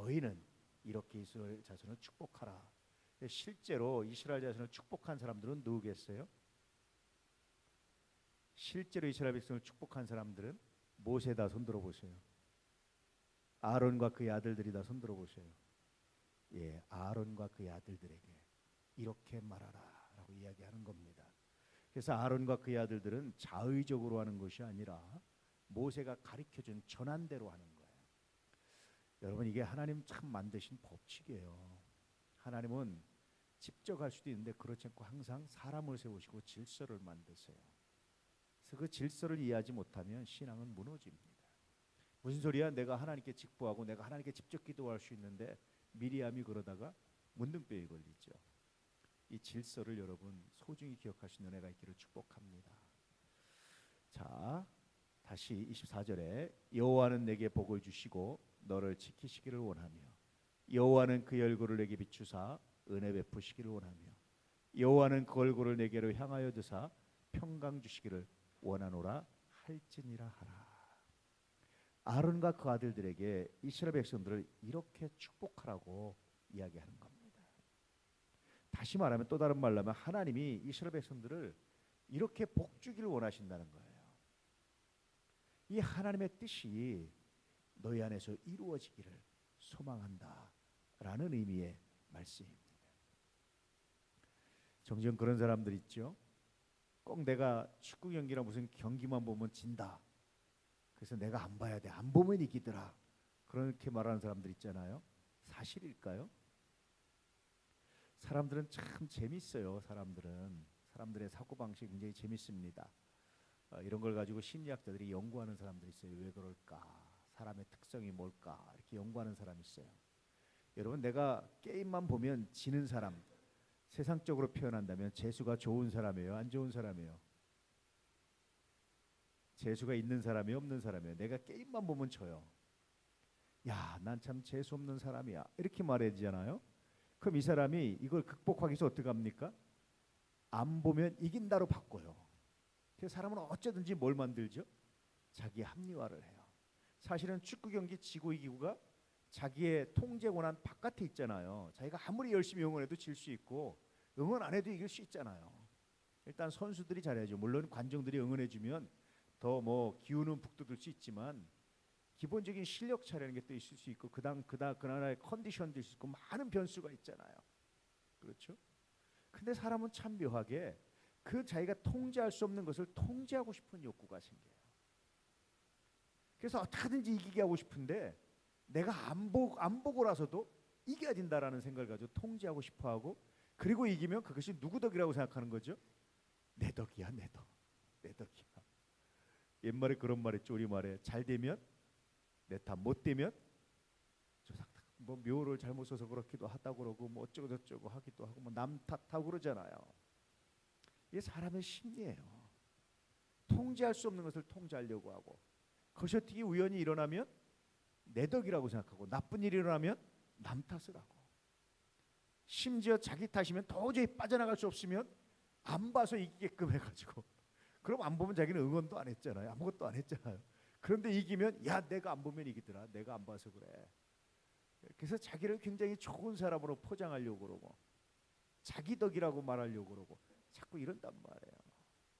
너희는 이렇게 이스라엘 자손을 축복하라. 실제로 이스라엘 자손을 축복한 사람들은 누구겠어요? 실제로 이스라엘 백성을 축복한 사람들은 모세다. 손들어 보세요. 아론과 그의 아들들이다. 손들어 보세요. 예, 아론과 그의 아들들에게 이렇게 말하라 라고 이야기하는 겁니다. 그래서 아론과 그의 아들들은 자의적으로 하는 것이 아니라 모세가 가르쳐준 전한대로 하는 거예요. 여러분, 이게 하나님 참 만드신 법칙이에요. 하나님은 직접 할 수도 있는데 그렇지 않고 항상 사람을 세우시고 질서를 만드세요. 그래서 그 질서를 이해하지 못하면 신앙은 무너집니다. 무슨 소리야? 내가 하나님께 직보하고 내가 하나님께 직접 기도할 수 있는데 미리암이 그러다가 문둥병이 걸리죠. 이 질서를 여러분 소중히 기억할 수 있는 은혜가 있기를 축복합니다. 자, 다시 24절에 여호와는 내게 복을 주시고 너를 지키시기를 원하며 여호와는 그 얼굴을 내게 비추사 은혜 베푸시기를 원하며 여호와는 그 얼굴을 내게로 향하여 드사 평강 주시기를 원하노라 할지니라 하라. 아론과 그 아들들에게 이스라엘 백성들을 이렇게 축복하라고 이야기하는 겁니다. 다시 말하면, 또 다른 말로 하면 하나님이 이스라엘 백성들을 이렇게 복 주기를 원하신다는 거예요. 이 하나님의 뜻이 너희 안에서 이루어지기를 소망한다 라는 의미의 말씀입니다. 종종 그런 사람들 있죠. 꼭 내가 축구 경기나 무슨 경기만 보면 진다. 그래서 내가 안 봐야 돼. 안 보면 이기더라. 그렇게 말하는 사람들 있잖아요. 사실일까요? 사람들은 참 재밌어요. 사람들의 사고방식이 굉장히 재밌습니다. 이런 걸 가지고 심리학자들이 연구하는 사람들이 있어요. 왜 그럴까? 사람의 특성이 뭘까? 이렇게 연구하는 사람이 있어요. 여러분, 내가 게임만 보면 지는 사람, 세상적으로 표현한다면 재수가 좋은 사람이에요? 안 좋은 사람이에요? 재수가 있는 사람이 없는 사람이에요? 내가 게임만 보면 져요. 야, 난 참 재수 없는 사람이야. 이렇게 말해야잖아요. 그럼 이 사람이 이걸 극복하기 위해서 어떻게 합니까? 안 보면 이긴다로 바꿔요. 그래서 사람은 어쩌든지 뭘 만들죠? 자기 합리화를 해요. 사실은 축구 경기 지고 이기고가 자기의 통제 권한 바깥에 있잖아요. 자기가 아무리 열심히 응원해도 질 수 있고 응원 안 해도 이길 수 있잖아요. 일단 선수들이 잘해야죠. 물론 관중들이 응원해주면 더 뭐 기운은 북돋을 수 있지만 기본적인 실력 차이라는 게 또 있을 수 있고 그 나라의 컨디션도 있을 수 있고 많은 변수가 있잖아요. 그렇죠? 근데 사람은 참 묘하게 그 자기가 통제할 수 없는 것을 통제하고 싶은 욕구가 생겨요. 그래서 어떻게든지 이기게 하고 싶은데 내가 안 보고라서도 이겨야 된다라는 생각을 가지고 통제하고 싶어하고, 그리고 이기면 그것이 누구 덕이라고 생각하는 거죠? 내 덕이야, 내 덕. 내 덕이야. 옛말에 그런 말 했죠. 우리말에 잘 되면 내 탓, 못 되면 뭐 묘를 잘못 써서 그렇기도 하다고 그러고 뭐 어쩌고 저쩌고 하기도 하고 뭐 남 탓하고 그러잖아요. 이게 사람의 심리예요. 통제할 수 없는 것을 통제하려고 하고, 그것이 어떻게 우연히 일어나면 내 덕이라고 생각하고 나쁜 일이 일어나면 남 탓을 하고, 심지어 자기 탓이면 도저히 빠져나갈 수 없으면 안 봐서 이기게끔 해가지고, 그럼 안 보면 자기는 응원도 안 했잖아요. 아무것도 안 했잖아요. 그런데 이기면 야, 내가 안 보면 이기더라. 내가 안 봐서 그래. 그래서 자기를 굉장히 좋은 사람으로 포장하려고 그러고 자기 덕이라고 말하려고 그러고 자꾸 이런단 말이에요.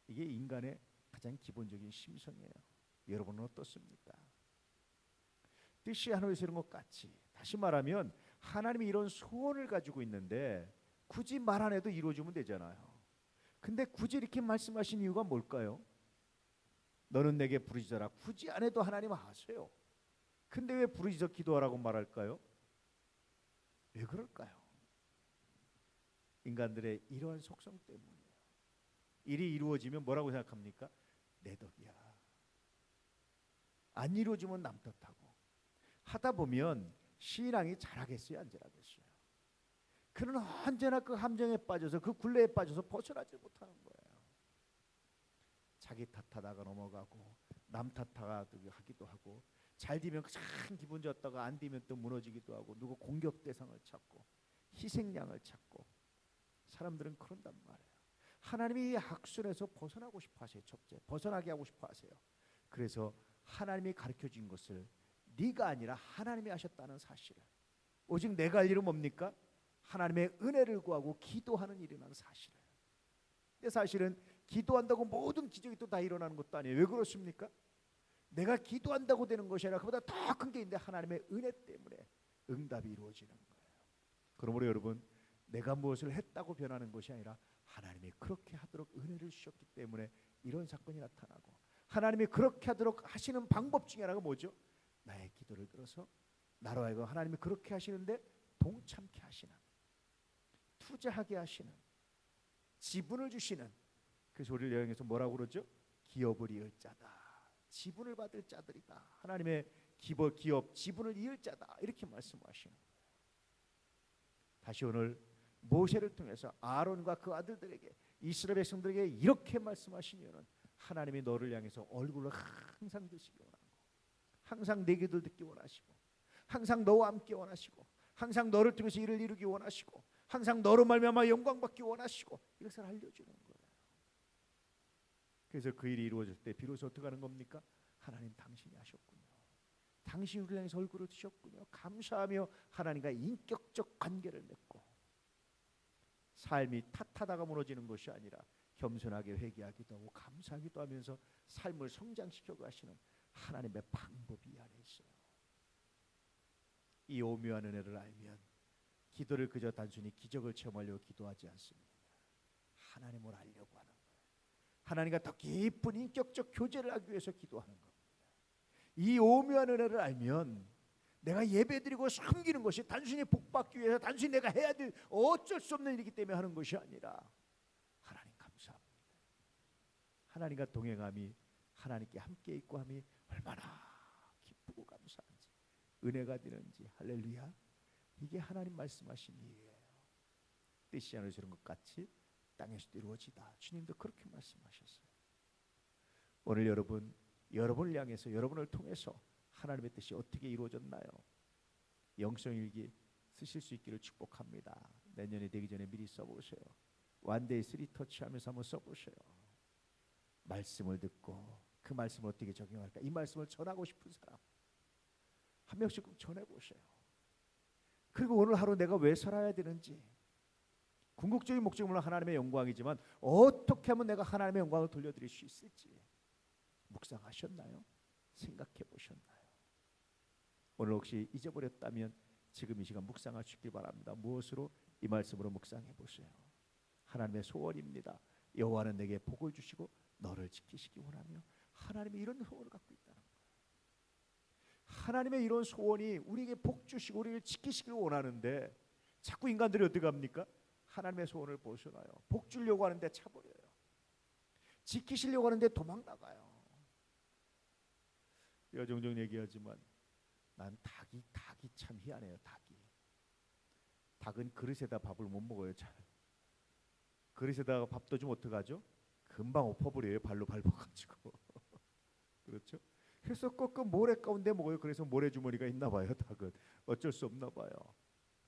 이게 인간의 가장 기본적인 심성이에요. 여러분은 어떻습니까? 뜻이 하늘에서 이런 것 같이, 다시 말하면 하나님이 이런 소원을 가지고 있는데 굳이 말 안 해도 이루어지면 되잖아요. 근데 굳이 이렇게 말씀하신 이유가 뭘까요? 너는 내게 부르짖어라. 굳이 안 해도 하나님 하세요. 근데 왜 부르짖어 기도하라고 말할까요? 왜 그럴까요? 인간들의 이러한 속성 때문이에요. 일이 이루어지면 뭐라고 생각합니까? 내 덕이야. 안 이루어지면 남 탓하고, 하다 보면 신앙이 잘하겠어요, 안 잘하겠어요? 그는 언제나 그 함정에 빠져서 그 굴레에 빠져서 벗어나지 못하는 거예요. 자기 탓하다가 넘어가고 남 탓하기도 하고, 잘 되면 참 기분 좋았다가 안 되면 또 무너지기도 하고, 누구 공격 대상을 찾고 희생양을 찾고. 사람들은 그런단 말이에요. 하나님이 이 악순에서 벗어나고 싶어 하세요. 첫째, 벗어나게 하고 싶어 하세요. 그래서 하나님이 가르쳐 준 것을 네가 아니라 하나님이 하셨다는 사실을, 오직 내가 할 일은 뭡니까? 하나님의 은혜를 구하고 기도하는 일이라는 사실이에요. 근데 사실은 기도한다고 모든 기적이 또 다 일어나는 것도 아니에요. 왜 그렇습니까? 내가 기도한다고 되는 것이 아니라 그보다 더 큰 게 있는데 하나님의 은혜 때문에 응답이 이루어지는 거예요. 그러므로 여러분, 내가 무엇을 했다고 변하는 것이 아니라 하나님이 그렇게 하도록 은혜를 주셨기 때문에 이런 사건이 나타나고, 하나님이 그렇게 하도록 하시는 방법 중에 하나가 뭐죠? 나의 기도를 들어서 나로 하여금 하나님이 그렇게 하시는데 동참케 하시는, 투자하게 하시는, 지분을 주시는. 그래서 우리를 여행에서 뭐라고 그러죠? 기업을 이을 자다, 지분을 받을 자들이다. 하나님의 기업 지분을 이을 자다, 이렇게 말씀하시는 거예요. 다시 오늘 모세를 통해서 아론과 그 아들들에게, 이스라엘 백성들에게 이렇게 말씀하신 이유는 하나님이 너를 향해서 얼굴을 항상 드시기 원하고, 항상 내 기도를 듣기 원하시고, 항상 너와 함께 원하시고, 항상 너를 통해서 일을 이루기 원하시고, 항상 너로 말미암아 영광 받기 원하시고, 이것을 알려주는 거예요. 그래서 그 일이 이루어질 때 비로소 어떻게 하는 겁니까? 하나님 당신이 하셨군요, 당신이 우리를 향해서 얼굴을 드셨군요, 감사하며 하나님과 인격적 관계를 맺고, 삶이 탓하다가 무너지는 것이 아니라 겸손하게 회개하기도 하고 감사하기도 하면서 삶을 성장시켜 가시는 하나님의 방법이 이 안에 있어요. 이 오묘한 은혜를 알면 기도를 그저 단순히 기적을 체험하려고 기도하지 않습니다. 하나님을 알려고 하는 거예요. 하나님과 더 깊은 인격적 교제를 하기 위해서 기도하는 겁니다. 이 오묘한 은혜를 알면 내가 예배드리고 섬기는 것이 단순히 복받기 위해서, 단순히 내가 해야 될 어쩔 수 없는 일이기 때문에 하는 것이 아니라, 하나님 감사합니다, 하나님과 동행함이, 하나님께 함께 있고 함이 얼마나 기쁘고 감사한지, 은혜가 되는지. 할렐루야. 이게 하나님 말씀하신 일이에요. 뜻이 않으시는 것 같이 땅에서도 이루어지다. 주님도 그렇게 말씀하셨어요. 오늘 여러분을 향해서, 여러분을 통해서 하나님의 뜻이 어떻게 이루어졌나요? 영성일기 쓰실 수 있기를 축복합니다. 내년이 되기 전에 미리 써보세요. 원데이 3터치 하면서 한번 써보세요. 말씀을 듣고 그 말씀을 어떻게 적용할까, 이 말씀을 전하고 싶은 사람 한 명씩 꼭 전해보세요. 그리고 오늘 하루 내가 왜 살아야 되는지, 궁극적인 목적은 물론 하나님의 영광이지만 어떻게 하면 내가 하나님의 영광을 돌려드릴 수 있을지 묵상하셨나요? 생각해 보셨나요? 오늘 혹시 잊어버렸다면 지금 이 시간 묵상하시길 바랍니다. 무엇으로? 이 말씀으로 묵상해 보세요. 하나님의 소원입니다. 여호와는 내게 복을 주시고 너를 지키시기 원하며. 하나님이 이런 소원을 갖고 있다는 거예요. 하나님의 이런 소원이 우리에게 복 주시고 우리를 지키시길 원하는데, 자꾸 인간들이 어떻게 합니까? 하나님의 소원을 벗어나요. 복 주려고 하는데 차버려요. 지키시려고 하는데 도망나가요. 제가 종종 얘기하지만 난 닭이 참 희한해요. 닭은 그릇에다 밥을 못 먹어요. 잘. 그릇에다가 밥도 좀 어떡하죠? 금방 엎어버려요. 발로 밟아가지고. 그렇죠? 그래서 꼭 그 모래 가운데 먹어요. 그래서 모래주머니가 있나 봐요. 닭은 어쩔 수 없나 봐요.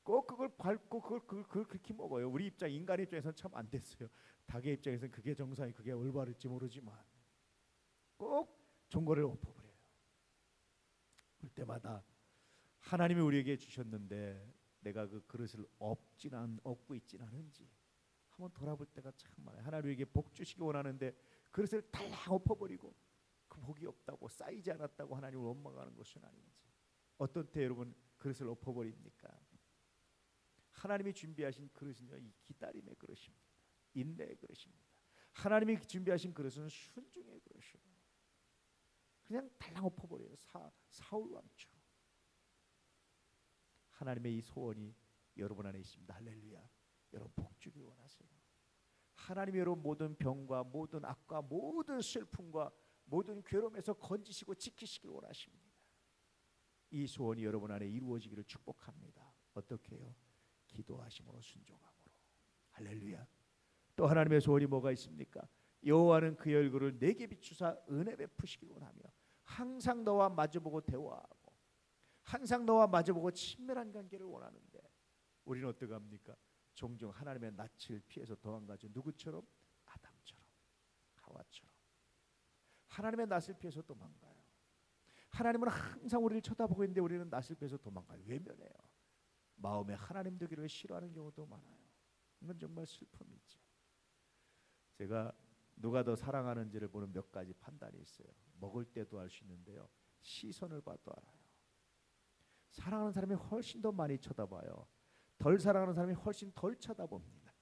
꼭 그걸 밟고 그걸 그렇게 먹어요. 우리 인간 입장에서는 참 안 됐어요. 닭의 입장에서는 그게 정상이, 그게 올바를지 모르지만 꼭 종거를 엎어버려요. 그럴 때마다 하나님이 우리에게 주셨는데 내가 그 그릇을 엎고 있진 않은지 한번 돌아볼 때가 참 많아요. 하나님 우리에게 복 주시기 원하는데 그릇을 달랑 엎어버리고 그 복이 없다고, 쌓이지 않았다고 하나님을 원망하는 것은 아닌지. 어떤 때 여러분 그릇을 엎어버립니까? 하나님이 준비하신 그릇은요, 이 기다림의 그릇입니다. 인내의 그릇입니다. 하나님이 준비하신 그릇은 순종의 그릇이에요. 그냥 달랑 엎어버려요. 사울 왕처럼. 하나님의 이 소원이 여러분 안에 있습니다. 할렐루야. 여러분 복 주길 원하세요. 하나님이 여러분 모든 병과 모든 악과 모든 슬픔과 모든 괴로움에서 건지시고 지키시길 원하십니다. 이 소원이 여러분 안에 이루어지기를 축복합니다. 어떻게 해요? 기도하심으로, 순종함으로. 할렐루야. 또 하나님의 소원이 뭐가 있습니까? 여호와는 그의 얼굴을 내게 비추사 은혜 베푸시길 원하며 항상 너와 마주보고 대화하고 항상 너와 마주보고 친밀한 관계를 원하는데, 우리는 어떻게 합니까? 종종 하나님의 낯을 피해서 도망가죠. 누구처럼? 아담처럼, 하와처럼. 하나님의 낯을 피해서 도망가요. 하나님은 항상 우리를 쳐다보고 있는데 우리는 낯을 피해서 도망가요. 외면해요. 마음에 하나님 되기를 싫어하는 경우도 많아요. 이건 정말 슬픔이죠. 제가 누가 더 사랑하는지를 보는 몇 가지 판단이 있어요. 먹을 때도 알 수 있는데요. 시선을 봐도 알아요. 사랑하는 사람이 훨씬 더 많이 쳐다봐요. 덜 사랑하는 사람이 훨씬 덜 쳐다봅니다.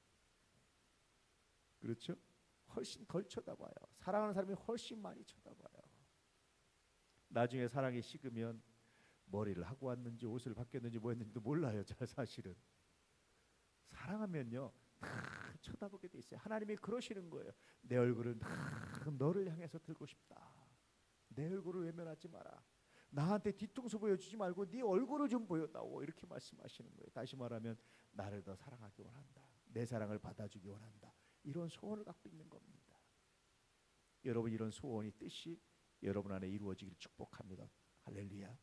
그렇죠? 훨씬 덜 쳐다봐요. 사랑하는 사람이 훨씬 많이 쳐다봐요. 나중에 사랑이 식으면 머리를 하고 왔는지 옷을 바뀌었는지 뭐 했는지도 몰라요. 사실은 사랑하면요 다 쳐다보게 돼 있어요. 하나님이 그러시는 거예요. 내 얼굴을 다 너를 향해서 들고 싶다. 내 얼굴을 외면하지 마라. 나한테 뒤통수 보여주지 말고 네 얼굴을 좀 보여다오. 이렇게 말씀하시는 거예요. 다시 말하면 나를 더 사랑하기 원한다. 내 사랑을 받아주기 원한다. 이런 소원을 갖고 있는 겁니다. 여러분 이런 소원이 뜻이 여러분 안에 이루어지기를 축복합니다. 할렐루야.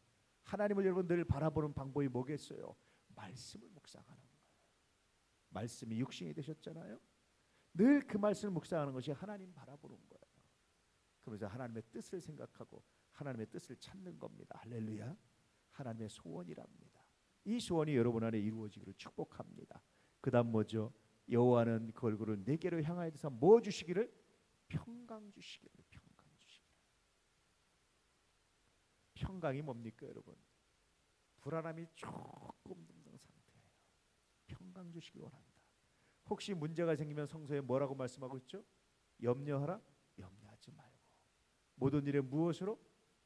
하나님을 여러분 늘 바라보는 방법이 뭐겠어요? 말씀을 묵상하는 거예요. 말씀이 육신이 되셨잖아요. 늘 그 말씀을 묵상하는 것이 하나님 바라보는 거예요. 그러면서 하나님의 뜻을 생각하고 하나님의 뜻을 찾는 겁니다. 할렐루야. 하나님의 소원이랍니다. 이 소원이 여러분 안에 이루어지기를 축복합니다. 그 다음 뭐죠? 여호와는 그 얼굴을 내게로 향하여 드사 뭐 주시기를? 평강 주시기를. 평강 주시기를. 평강이 뭡니까 여러분? 불안함이 조금 든든 상태예요. 평강 주시기 원한다. 혹시 문제가 생기면 성서에 뭐라고 말씀하고 있죠? 염려하라? 염려하지 말고 모든 일에 무엇으로?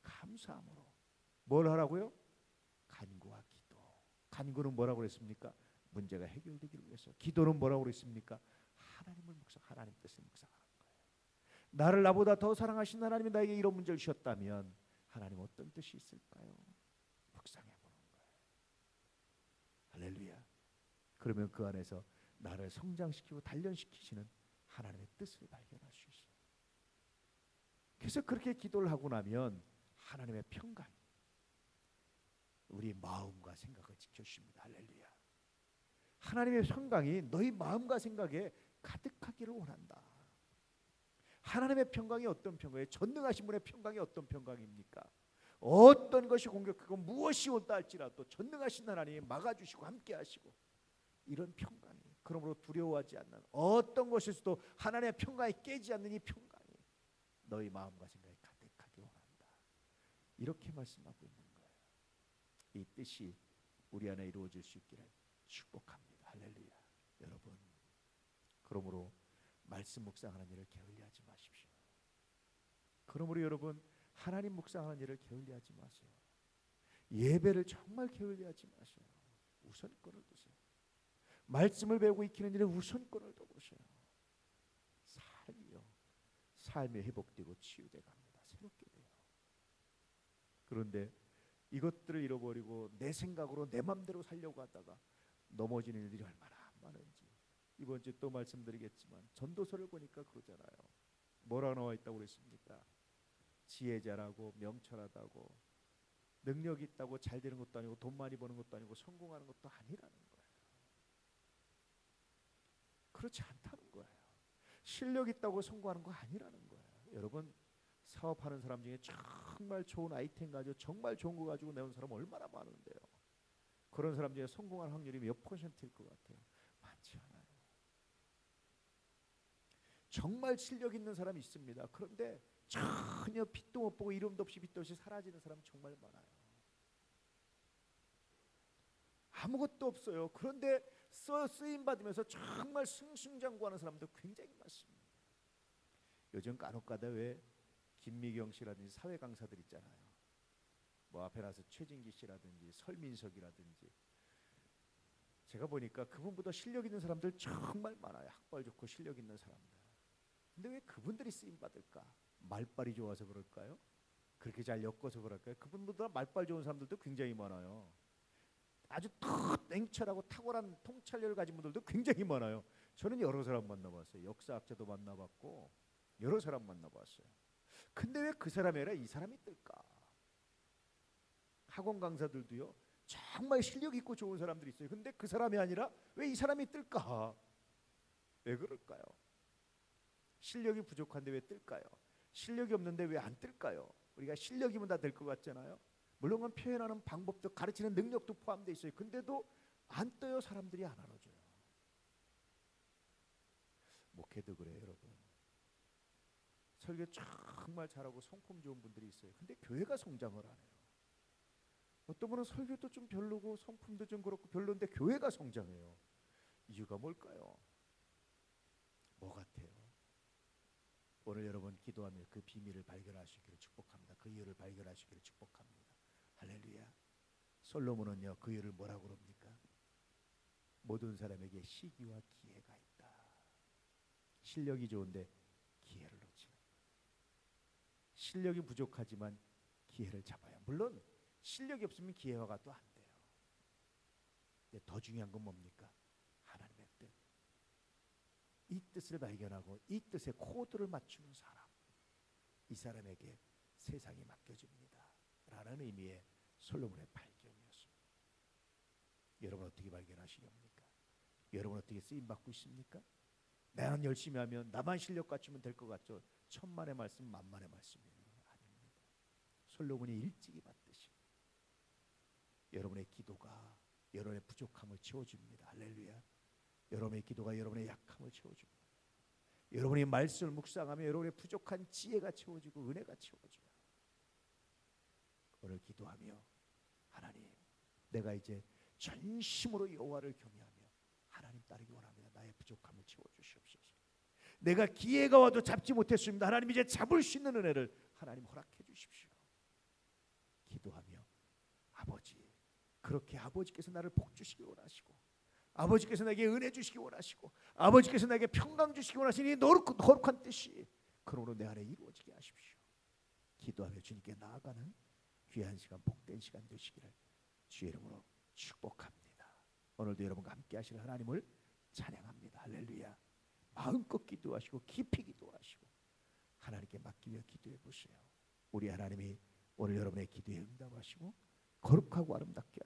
감사함으로. 뭘 하라고요? 간구와 기도. 간구는 뭐라고 그랬습니까? 문제가 해결되기를 위해서. 기도는 뭐라고 그랬습니까? 하나님을 묵상, 하나님 뜻을 묵상하는 거예요. 나를 나보다 더 사랑하신 하나님이 나에게 이런 문제를 주셨다면 하나님 어떤 뜻이 있을까요? 묵상해 보는 거예요. 할렐루야. 그러면 그 안에서 나를 성장시키고 단련시키시는 하나님의 뜻을 발견할 수 있어요. 그래서 그렇게 기도를 하고 나면 하나님의 평강이 우리 마음과 생각을 지켜주십니다. 할렐루야. 하나님의 평강이 너희 마음과 생각에 가득하기를 원한다. 하나님의 평강이 어떤 평강이에요? 전능하신 분의 평강이 어떤 평강입니까? 어떤 것이 공격하고 무엇이 온다 할지라도 전능하신 하나님이 막아주시고 함께하시고 이런 평강이, 그러므로 두려워하지 않는 어떤 것에서도 하나님의 평강이 깨지 않는 이 평강이 너희 마음과 생각에 가득하게 원한다. 이렇게 말씀하고 있는 거예요. 이 뜻이 우리 안에 이루어질 수 있기를 축복합니다. 할렐루야. 여러분, 그러므로 말씀 묵상하는 일을 게을리하지 마십시오. 그러므로 여러분 하나님 묵상하는 일을 게을리하지 마세요. 예배를 정말 게을리하지 마세요. 우선권을 두세요. 말씀을 배우고 익히는 일에 우선권을 둬보세요. 삶이 회복되고 치유돼 갑니다. 새롭게 돼요. 그런데 이것들을 잃어버리고 내 생각으로 내 맘대로 살려고 하다가 넘어지는 일들이 얼마나 많은지 이번 주에 또 말씀드리겠지만 전도서를 보니까 그러잖아요. 뭐라고 나와 있다고 그랬습니까? 지혜자라고 명철하다고 능력 있다고 잘 되는 것도 아니고 돈 많이 버는 것도 아니고 성공하는 것도 아니라는 거예요. 그렇지 않다는 거예요. 실력 있다고 성공하는 거 아니라는 거예요. 여러분 사업하는 사람 중에 정말 좋은 아이템 가지고 정말 좋은 거 가지고 내온 사람 얼마나 많은데요. 그런 사람 중에 성공할 확률이 몇 퍼센트일 것 같아요? 많지 않아요. 정말 실력 있는 사람이 있습니다. 그런데 전혀 빛도 못 보고 이름도 없이 빛도 없이 사라지는 사람 정말 많아요. 아무것도 없어요. 그런데 쓰임 받으면서 정말 승승장구하는 사람도 굉장히 많습니다. 요즘 간혹가다 왜 김미경 씨라든지 사회 강사들 있잖아요. 뭐 앞에 나서 최진기 씨라든지 설민석이라든지 제가 보니까 그분보다 실력 있는 사람들 정말 많아요. 학벌 좋고 실력 있는 사람들. 근데 왜 그분들이 쓰임 받을까? 말빨이 좋아서 그럴까요? 그렇게 잘 엮어서 그럴까요? 그분보다 말빨 좋은 사람들도 굉장히 많아요. 아주 냉철하고 탁월한 통찰력을 가진 분들도 굉장히 많아요. 저는 여러 사람 만나봤어요. 역사학자도 만나봤고 여러 사람 만나봤어요. 근데 왜 그 사람이 아니라 이 사람이 뜰까? 학원 강사들도요. 정말 실력 있고 좋은 사람들이 있어요. 근데 그 사람이 아니라 왜 이 사람이 뜰까? 왜 그럴까요? 실력이 부족한데 왜 뜰까요? 실력이 없는데 왜 안 뜰까요? 우리가 실력이면 다 될 것 같잖아요. 물론 표현하는 방법도 가르치는 능력도 포함되어 있어요. 근데도 안 떠요. 사람들이 안 알아줘요. 목회도 그래요, 여러분. 설교 정말 잘하고 성품 좋은 분들이 있어요. 근데 교회가 성장을 안 해요. 어떤 분은 설교도 좀 별로고 성품도 좀 그렇고 별론데 교회가 성장해요. 이유가 뭘까요? 뭐 같아요? 오늘 여러분 기도하며 그 비밀을 발견하시기를 축복합니다. 그 이유를 발견하시기를 축복합니다. 할렐루야. 솔로몬은요, 그 이유를 뭐라고 그럽니까? 모든 사람에게 시기와 기회가 있다. 실력이 좋은데 기회를 놓치는 거예요. 실력이 부족하지만 기회를 잡아야. 물론 실력이 없으면 기회가 또 안 돼요. 근데 더 중요한 건 뭡니까? 하나님의 뜻. 이 뜻을 발견하고 이 뜻의 코드를 맞추는 사람, 이 사람에게 세상이 맡겨집니다 라는 의미의 솔로몬의 발견이었습니다. 여러분 어떻게 발견하시렵니까? 여러분 어떻게 쓰임받고 있습니까? 나는 열심히 하면 나만 실력 갖추면 될 것 같죠? 천만의 말씀 만만의 말씀이에요. 아닙니다. 솔로몬이 일찍이 받듯이 여러분의 기도가 여러분의 부족함을 채워줍니다. 할렐루야. 여러분의 기도가 여러분의 약함을 채워줍니다. 여러분이 말씀을 묵상하며 여러분의 부족한 지혜가 채워지고 은혜가 채워져요. 오늘 기도하며 하나님, 내가 이제 전심으로 여호와를 경외하며 하나님 따르기 원합니다. 나의 부족함을 채워주시옵소서. 내가 기회가 와도 잡지 못했습니다. 하나님 이제 잡을 수 있는 은혜를 하나님 허락해 주십시오. 기도하며 아버지, 그렇게 아버지께서 나를 복 주시기 원하시고 아버지께서 나에게 은혜 주시기 원하시고 아버지께서 나에게 평강 주시기 원하시니 거룩한 뜻이 그러므로 내 안에 이루어지게 하십시오. 기도하며 주님께 나아가는 귀한 시간, 복된 시간 되시기를 주의 이름으로 축복합니다. 오늘도 여러분과 함께 하실 하나님을 찬양합니다. 할렐루야. 마음껏 기도하시고 깊이 기도하시고 하나님께 맡기며 기도해 보세요. 우리 하나님이 오늘 여러분의 기도에 응답하시고 거룩하고 아름답게